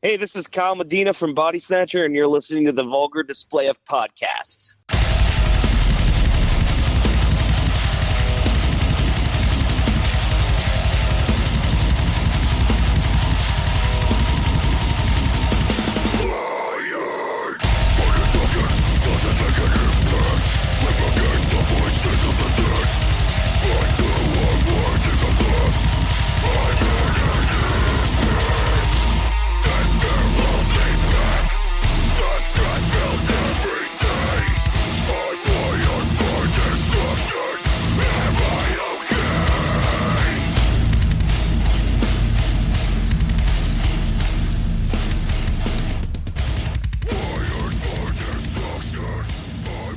Hey, this is Kyle Medina from Bodysnatcher, and you're listening to the Vulgar Display of Podcasts.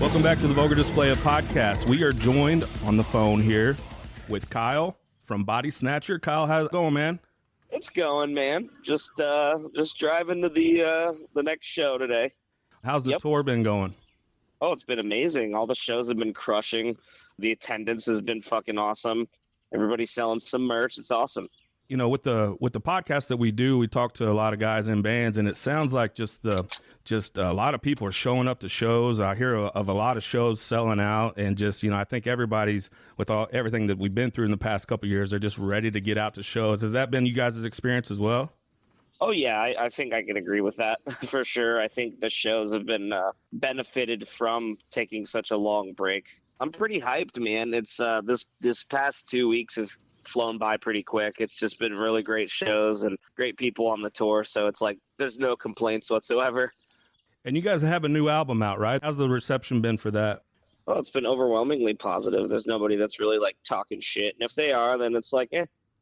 Welcome back to the Vulgar Display of Podcasts. We are joined on the phone here with Kyle from Bodysnatcher. Kyle, how's it going, man? It's going, man. Just driving to the next show today. How's the tour been going? Oh, it's been amazing. All the shows have been crushing. The attendance has been fucking awesome. Everybody's selling some merch. It's awesome. You know, with the podcast that we do, we talk to a lot of guys in bands, and it sounds like just a lot of people are showing up to shows. I hear of a lot of shows selling out, and just, you know, I think everybody's, with everything that we've been through in the past couple of years, they're just ready to get out to shows. Has that been you guys' experience as well? Oh, yeah, I think I can agree with that for sure. I think the shows have been benefited from taking such a long break. I'm pretty hyped, man. It's this past 2 weeks have flown by pretty quick. It's just been really great shows and great people on the tour, so it's like there's no complaints whatsoever. And you guys have a new album out, right? How's the reception been for that? Well, it's been overwhelmingly positive. There's nobody that's really like talking shit, and if they are, then it's like,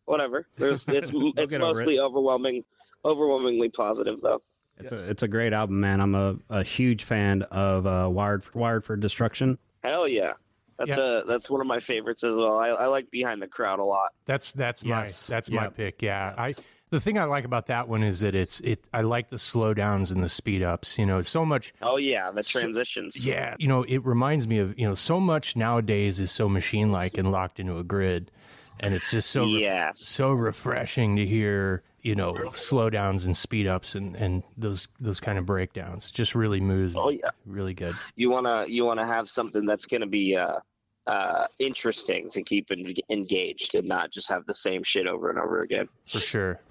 whatever. It's mostly overwhelmingly positive though. It's a great album, man. I'm a huge fan of Wired for Destruction. Hell yeah. That's one of my favorites as well. I like Behind the Crowd a lot. That's my pick. Yeah. The thing I like about that one is that I like the slowdowns and the speed ups. You know, so much. Oh yeah, the transitions. Yeah, you know, it reminds me of, you know, so much nowadays is so machine like and locked into a grid, and it's just so refreshing to hear, you know, slowdowns and speed ups and those kind of breakdowns. It just really moves. Oh yeah, really good. You wanna have something that's gonna be interesting to keep engaged and not just have the same shit over and over again. For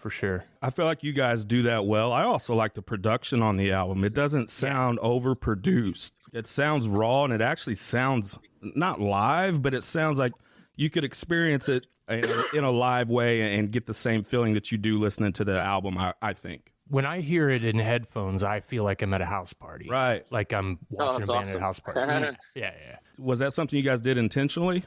sure. I feel like you guys do that well. I also like the production on the album. It doesn't sound overproduced. It sounds raw, and it actually sounds not live, but it sounds like you could experience it in a live way and get the same feeling that you do listening to the album, I think. When I hear it in headphones, I feel like I'm at a house party. Right. Like I'm watching a band at a house party. Yeah. Was that something you guys did intentionally?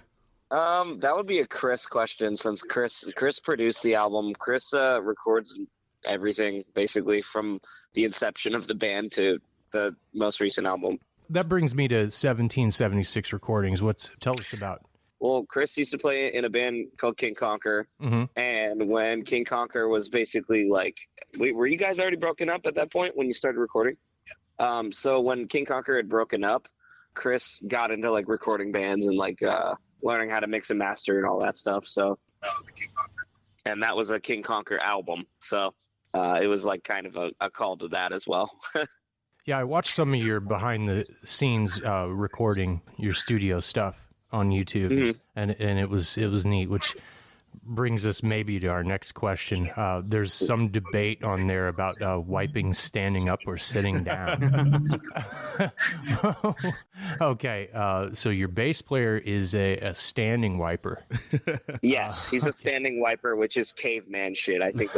That would be a Chris question, since Chris produced the album. Chris records everything, basically, from the inception of the band to the most recent album. That brings me to 1776 recordings. Tell us about. Well, Chris used to play in a band called King Conquer, and when King Conquer was basically like, were you guys already broken up at that point when you started recording? Yeah. So when King Conquer had broken up, Chris got into like recording bands and like learning how to mix and master and all that stuff. So that was a King Conquer, and that was a King Conquer album. So it was like kind of a call to that as well. Yeah, I watched some of your behind the scenes recording your studio stuff on YouTube, and it was neat, which brings us maybe to our next question. There's some debate on there about wiping standing up or sitting down. Okay, so your bass player is a standing wiper. Yes, he's a standing wiper, which is caveman shit. I think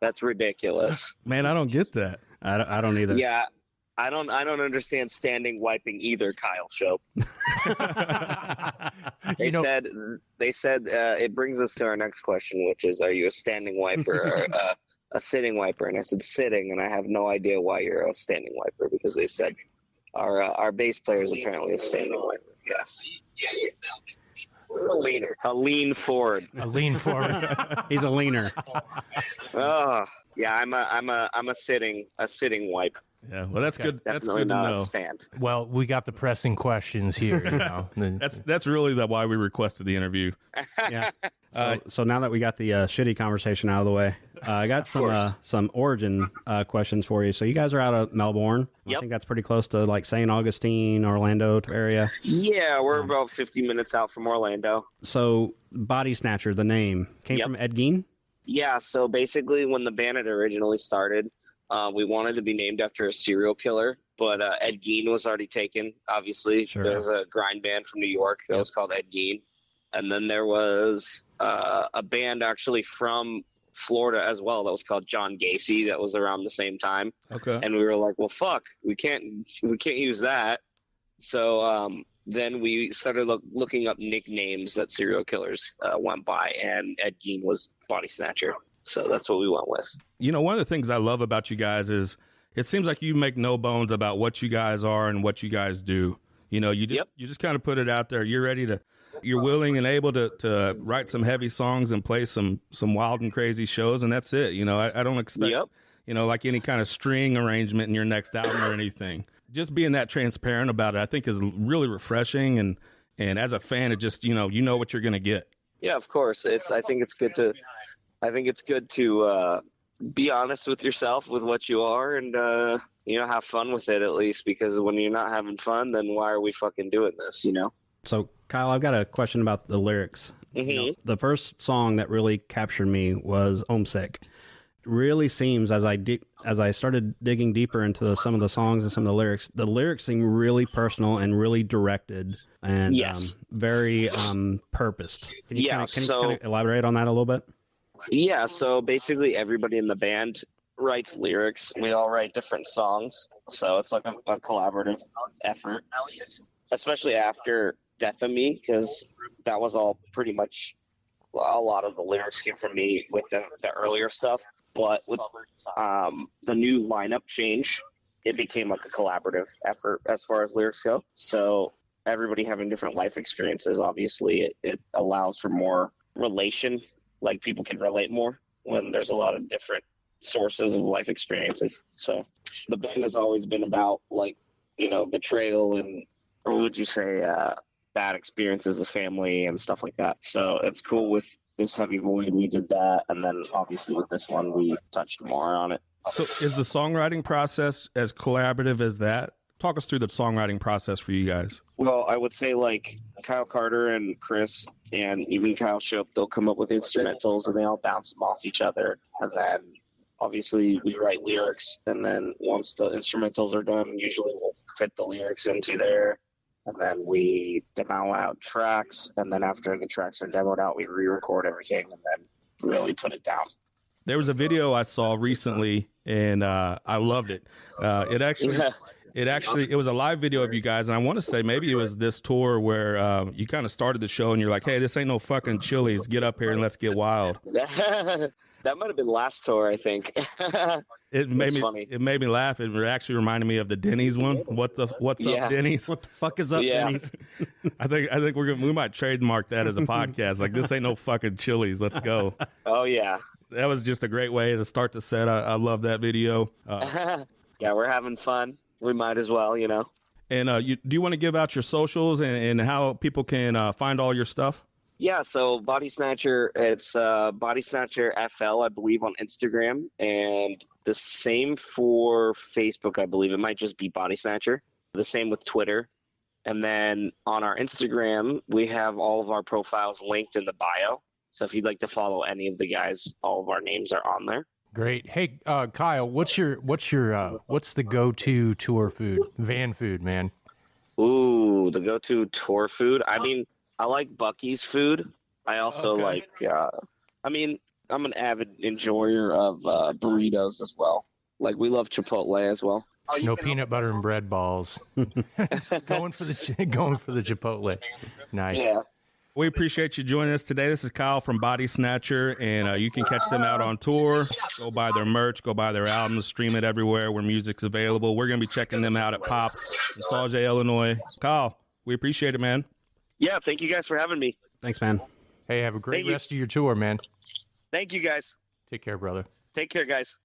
that's ridiculous. Man, I don't get that. I don't either. Yeah. I don't understand standing wiping either, Kyle Shope. They said it brings us to our next question, which is, are you a standing wiper or a sitting wiper? And I said sitting, and I have no idea why you're a standing wiper, because they said our bass player is apparently a standing wiper. Yes. A lean forward. He's a leaner. Oh yeah, I'm a sitting wipe. Yeah, well, that's good. That's Definitely good to not know. a stand. Well, we got the pressing questions here. You know. That's really why we requested the interview. Yeah. So now that we got the shitty conversation out of the way, I got some origin questions for you. So you guys are out of Melbourne. Yep. I think that's pretty close to like St. Augustine, Orlando area. Yeah, we're about 50 minutes out from Orlando. So Bodysnatcher, the name, came from Ed Gein? Yeah, so basically when the band had originally started, we wanted to be named after a serial killer, but Ed Gein was already taken, obviously. Sure. There was a grind band from New York that was called Ed Gein. And then there was a band actually from Florida as well that was called John Gacy that was around the same time. Okay. And we were like, well, fuck, we can't use that. So then we started looking up nicknames that serial killers went by, and Ed Gein was Bodysnatcher. So that's what we went with. You know, one of the things I love about you guys is it seems like you make no bones about what you guys are and what you guys do. You know, you just kind of put it out there. You're willing and able to write some heavy songs and play some wild and crazy shows, and that's it. You know, I don't expect, you know, like any kind of string arrangement in your next album or anything. Just being that transparent about it, I think, is really refreshing. And as a fan, it just, you know what you're going to get. Yeah, of course. I think it's good to be honest with yourself with what you are, and have fun with it at least. Because when you're not having fun, then why are we fucking doing this? You know. So Kyle, I've got a question about the lyrics. Mm-hmm. You know, the first song that really captured me was "Homesick." Really seems as I started digging deeper into some of the songs and some of the lyrics seem really personal and really directed and very purposed. Can you kind of elaborate on that a little bit? Yeah, so basically everybody in the band writes lyrics. We all write different songs, so it's like a collaborative effort, especially after Death of Me, because that was all pretty much a lot of the lyrics came from me with the earlier stuff. But with the new lineup change, it became like a collaborative effort as far as lyrics go. So everybody having different life experiences, obviously, it allows for more relation. Like people can relate more when there's a lot of different sources of life experiences. So the band has always been about betrayal and, or would you say, bad experiences with family and stuff like that. So it's cool with this Heavy Void, we did that, and then obviously with this one, we touched more on it. So is the songwriting process as collaborative as that? Talk us through the songwriting process for you guys. Well, I would say like Kyle Carter and Chris and even Kyle Shope, they'll come up with instrumentals and they all bounce them off each other. And then obviously we write lyrics, and then once the instrumentals are done, usually we'll fit the lyrics into there. And then we demo out tracks, and then after the tracks are demoed out, we re-record everything and then really put it down. There was a video I saw recently, and I loved it. It was a live video of you guys, and I want to say maybe it was this tour where you kind of started the show, and you're like, "Hey, this ain't no fucking Chili's. Get up here and let's get wild." That might have been last tour, I think. It made me laugh. It actually reminded me of the Denny's one. What's up, Denny's? What the fuck is up, Denny's? I think we might trademark that as a podcast. Like, this ain't no fucking Chili's. Let's go. Oh yeah, that was just a great way to start the set. I love that video. Yeah, we're having fun. We might as well, you know. And do you want to give out your socials and how people can find all your stuff? Yeah, so Bodysnatcher, it's Bodysnatcher FL, I believe, on Instagram, and the same for Facebook, I believe. It might just be Bodysnatcher. The same with Twitter. And then on our Instagram, we have all of our profiles linked in the bio. So if you'd like to follow any of the guys, all of our names are on there. Great. Hey, Kyle, what's the go-to tour food, van food, man? Ooh, the go-to tour food. I mean, I like Buc-ee's food. I also I'm an avid enjoyer of burritos as well. Like, we love Chipotle as well. No peanut butter and bread balls. going for the Chipotle. Nice. Yeah. We appreciate you joining us today. This is Kyle from Bodysnatcher, and you can catch them out on tour. Go buy their merch, go buy their albums, stream it everywhere where music's available. We're going to be checking them out at Pops in Sauget, Illinois. Kyle, we appreciate it, man. Yeah, thank you guys for having me. Thanks, man. Hey, have a great rest of your tour, man. Thank you, guys. Take care, brother. Take care, guys.